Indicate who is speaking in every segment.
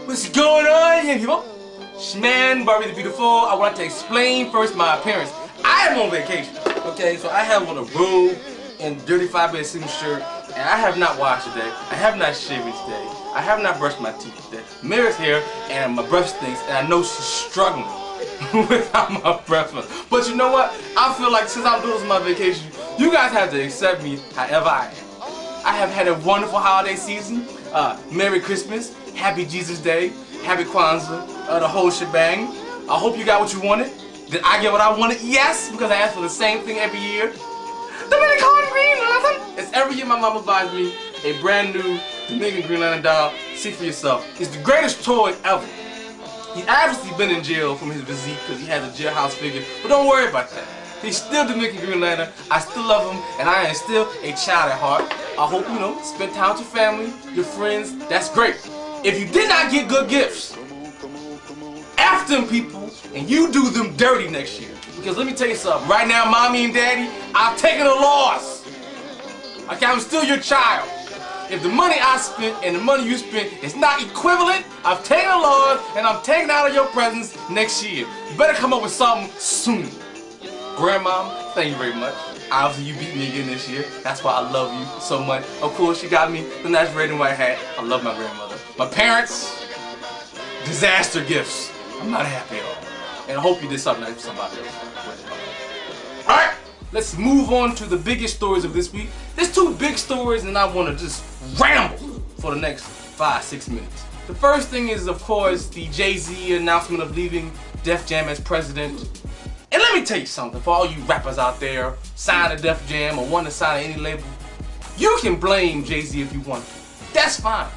Speaker 1: What's going on here, people? Shman, Barbie the Beautiful. I want to explain first my appearance. I am on vacation, okay? So I have on a robe and dirty 5-bed suit shirt, and I have not washed today. I have not shaved today. I have not brushed my teeth today. Mary's here, and my breath stinks, and I know she's struggling without my breath. But you know what? I feel like since I'm doing this on my vacation, you guys have to accept me however I am. I have had a wonderful holiday season. Merry Christmas, Happy Jesus Day, Happy Kwanzaa, the whole shebang. I hope you got what you wanted. Did I get what I wanted? Yes, because I ask for the same thing every year. Dominican Green Lantern. It's every year my mama buys me a brand new Dominican Green Lantern doll. See for yourself. It's the greatest toy ever. He's obviously been in jail from his physique because he has a jailhouse figure, but don't worry about that. He's still Dominican Green Lantern. I still love him, and I am still a child at heart. I hope, you know, spend time with your family, your friends. That's great. If you did not get good gifts, F them people, and you do them dirty next year. Because let me tell you something. Right now, mommy and daddy, I've taken a loss. Okay, I'm still your child. If the money I spent and the money you spent is not equivalent, I've taken a loss, and I'm taking out of your presence next year. You better come up with something soon. Grandma, thank you very much. Obviously, you beat me again this year. That's why I love you so much. Of course, you got me the nice red and white hat. I love my grandmother. My parents, disaster gifts. I'm not happy at all. And I hope you did something nice for somebody else. Alright, let's move on to the biggest stories of this week. There's two big stories, and I want to just ramble for the next 5-6 minutes. The first thing is, of course, the Jay-Z announcement of leaving Def Jam as president. And let me tell you something, for all you rappers out there, sign to Def Jam or want to sign to any label, you can blame Jay-Z if you want to. That's fine.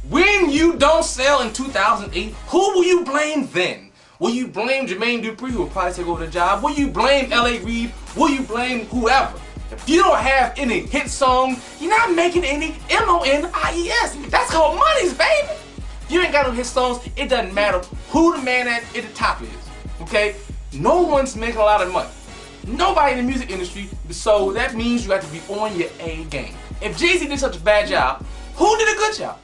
Speaker 1: When you don't sell in 2008, who will you blame then? Will you blame Jermaine Dupri, who will probably take over the job? Will you blame L.A. Reid? Will you blame whoever? If you don't have any hit songs, you're not making any M-O-N-I-E-S. That's called monies, baby. If you ain't got no hit songs, it doesn't matter who the man at the top is, okay? No one's making a lot of money. Nobody in the music industry, so that means you have to be on your A game. If Jay-Z did such a bad job, who did a good job?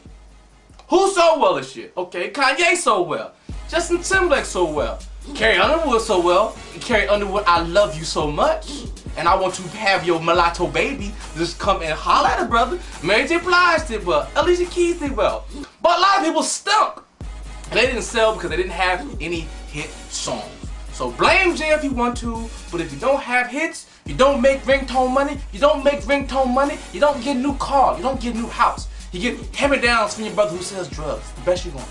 Speaker 1: Who sold well this year? Okay, Kanye sold well. Justin Timberlake sold well. Carrie Underwood sold well. And Carrie Underwood, I love you so much. And I want to have your mulatto baby just come and holler at a brother. Mary J. Blige did well. Alicia Keys did well. But a lot of people stunk. And they didn't sell because they didn't have any hit songs. So blame Jay if you want to, but if you don't have hits, you don't make ringtone money, you don't get a new car, you don't get a new house. You get hand-me-downs from your brother who sells drugs. The best you're gonna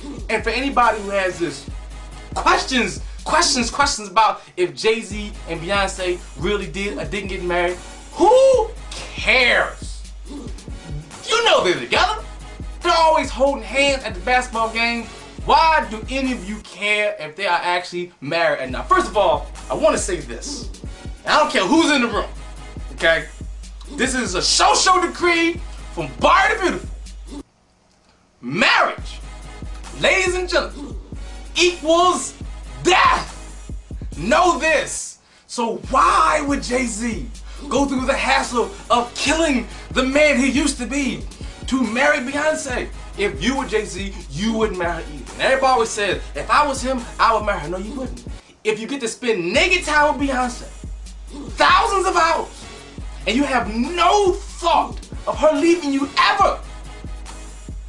Speaker 1: do. And for anybody who has this questions about if Jay-Z and Beyonce really did or didn't get married, who cares? You know they're together. They're always holding hands at the basketball game. Why do any of you care if they are actually married or not? First of all, I want to say this. I don't care who's in the room, okay? This is a show decree from Barbie the Beautiful. Marriage, ladies and gentlemen, equals death. Know this. So why would Jay-Z go through the hassle of killing the man he used to be to marry Beyonce? If you were Jay-Z, you wouldn't marry her either. And everybody always says, if I was him, I would marry her. No, you wouldn't. If you get to spend naked time with Beyonce, thousands of hours, and you have no thought of her leaving you ever,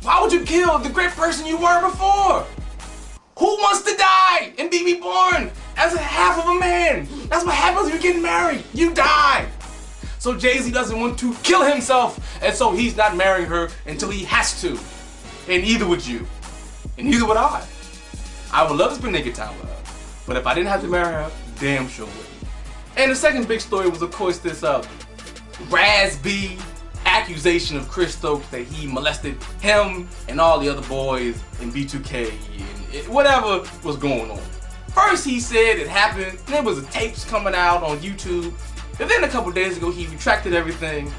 Speaker 1: why would you kill the great person you were before? Who wants to die and be reborn as a half of a man? That's what happens when you get married. You die. So Jay-Z doesn't want to kill himself, and so he's not marrying her until he has to. And neither would you. And neither would I. I would love to spend naked time with her. But if I didn't have to marry her, damn sure wouldn't. And the second big story was, of course, this Raz B accusation of Chris Stokes that he molested him and all the other boys in B2K and whatever was going on. First he said it happened, and there was tapes coming out on YouTube. And then a couple days ago he retracted everything.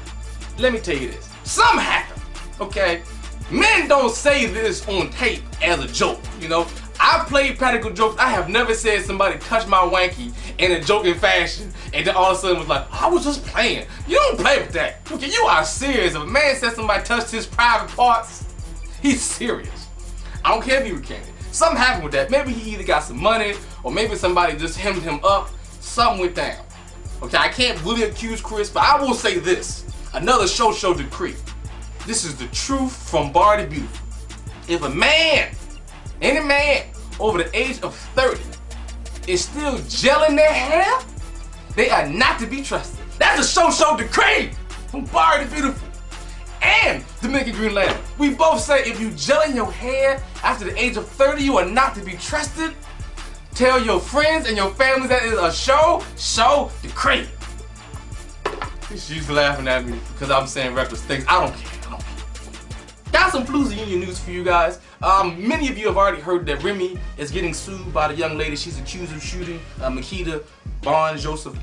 Speaker 1: Let me tell you this. Some hacker, okay? Men don't say this on tape as a joke, you know? I've played practical jokes. I have never said somebody touched my wanky in a joking fashion and then all of a sudden was like, I was just playing. You don't play with that. Okay, you are serious. If a man says somebody touched his private parts, he's serious. I don't care if he recanted. Something happened with that. Maybe he either got some money or maybe somebody just hemmed him up. Something went down. Okay, I can't really accuse Chris, but I will say this. Another show decree. This is the truth from Bar the Beautiful. If a man, any man over the age of 30 is still gelling their hair, they are not to be trusted. That's a show decree from Bar the Beautiful and Dominican Green Lantern. We both say if you gelling your hair after the age of 30, you are not to be trusted. Tell your friends and your family that is a show decree. She's laughing at me because I'm saying reckless things. I don't care. Got some Floozy Union news for you guys. Many of you have already heard that Remy is getting sued by the young lady she's accused of shooting, Makita Bond Joseph.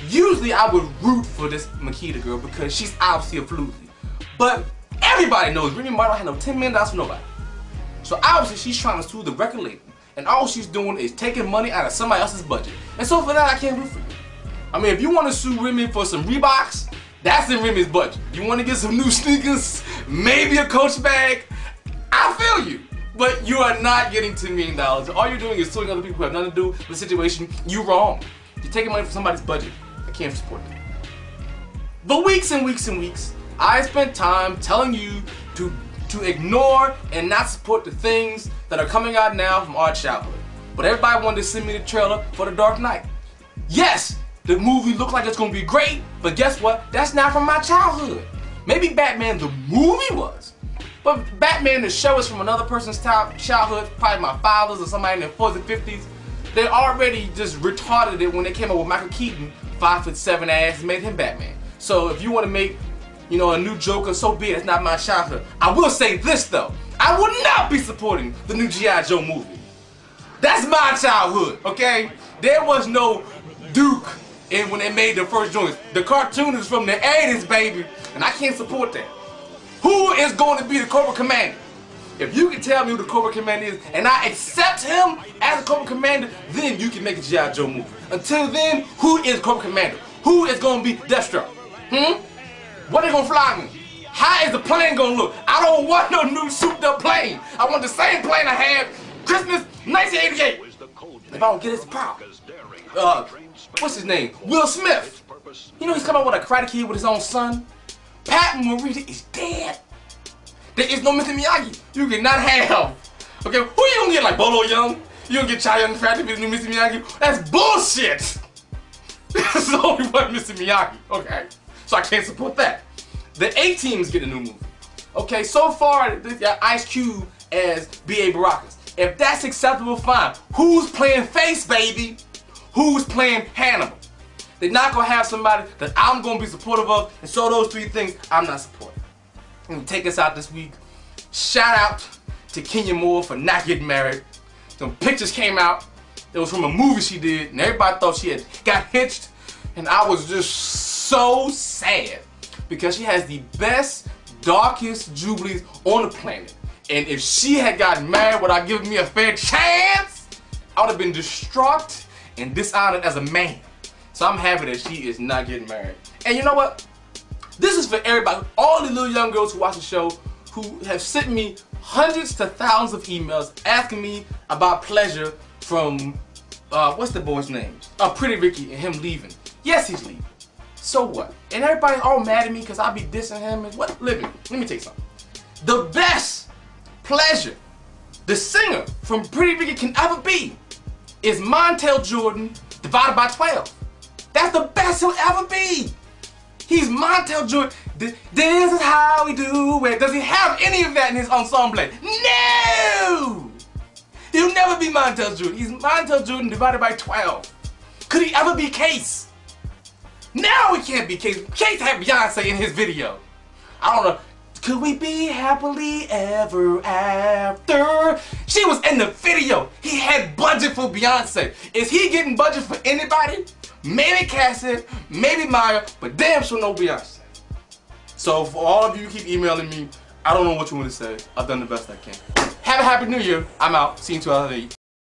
Speaker 1: Usually I would root for this Makita girl because she's obviously a Floozy. But everybody knows Remy Ma don't have no $10 million for nobody. So obviously she's trying to sue the record label. And all she's doing is taking money out of somebody else's budget. And so for that, I can't root for you. I mean, if you want to sue Remy for some Reeboks, that's in Remy's budget. You want to get some new sneakers, maybe a Coach bag, I feel you. But you are not getting $10 million. All you're doing is suing other people who have nothing to do with the situation. You're wrong. You're taking money from somebody's budget. I can't support that. For weeks and weeks and weeks, I spent time telling you to ignore and not support the things that are coming out now from our childhood. But everybody wanted to send me the trailer for The Dark Knight. Yes, the movie looked like it's gonna be great, but guess what? That's not from my childhood. Maybe Batman the movie was, but Batman the show is from another person's childhood, probably my father's or somebody in their 40s and 50s. They already just retarded it when they came up with Michael Keaton, 5'7" ass, and made him Batman. So if you want to make, you know, a new Joker, so be it. It's not my childhood. I will say this though, I would not be supporting the new G.I. Joe movie. That's my childhood, okay? There was no Duke when they made the first joints. The cartoon is from the 80s, baby, and I can't support that. Who is going to be the Cobra Commander? If you can tell me who the Cobra Commander is, and I accept him as a Cobra Commander, then you can make a G.I. Joe movie. Until then, who is Cobra Commander? Who is going to be Deathstroke? What are they going to fly me? How is the plane going to look? I don't want no new souped up plane. I want the same plane I had Christmas 1988. If I don't get his power. What's his name? Will Smith. You know he's coming out with a Karate Kid with his own son. Pat Morita is dead. There is no Mr. Miyagi. You cannot have. Okay, who you gonna get, like Bolo Young? You gonna get Chai Young Fat to be the new Mr. Miyagi? That's bullshit. There's only one Mr. Miyagi. Okay, so I can't support that. The A-Team's getting a new movie. Okay, so far they got Ice Cube as B.A. Baracus. If that's acceptable, fine. Who's playing Face, baby? Who's playing Hannibal? They're not gonna have somebody that I'm gonna be supportive of, and so those three things I'm not supporting. And take us out this week. Shout out to Kenya Moore for not getting married. Some pictures came out. It was from a movie she did, and everybody thought she had got hitched, and I was just so sad because she has the best, darkest jubilees on the planet. And if she had gotten married without giving me a fair chance, I would have been distraught and dishonored as a man. So I'm happy that she is not getting married. And you know what? This is for everybody, all the little young girls who watch the show who have sent me hundreds to thousands of emails asking me about Pleasure from, what's the boy's name? Pretty Ricky and him leaving. Yes, he's leaving. So what? And everybody's all mad at me because I be dissing him. And what? Let me tell you something. The best Pleasure the singer from Pretty Ricky can ever be is Montel Jordan divided by 12. That's the best he'll ever be. He's Montel Jordan. This is how we do it. Does he have any of that in his ensemble? No! He'll never be Montel Jordan. He's Montel Jordan divided by 12. Could he ever be Case? No, he can't be Case. Case had Beyonce in his video. I don't know. Could we be happily ever after? She was in the video. He had budget for Beyonce. Is he getting budget for anybody? Maybe Cassie, maybe Maya, but damn sure no Beyonce. So for all of you who keep emailing me, I don't know what you want to say. I've done the best I can. Have a happy new year. I'm out. See you in 2008.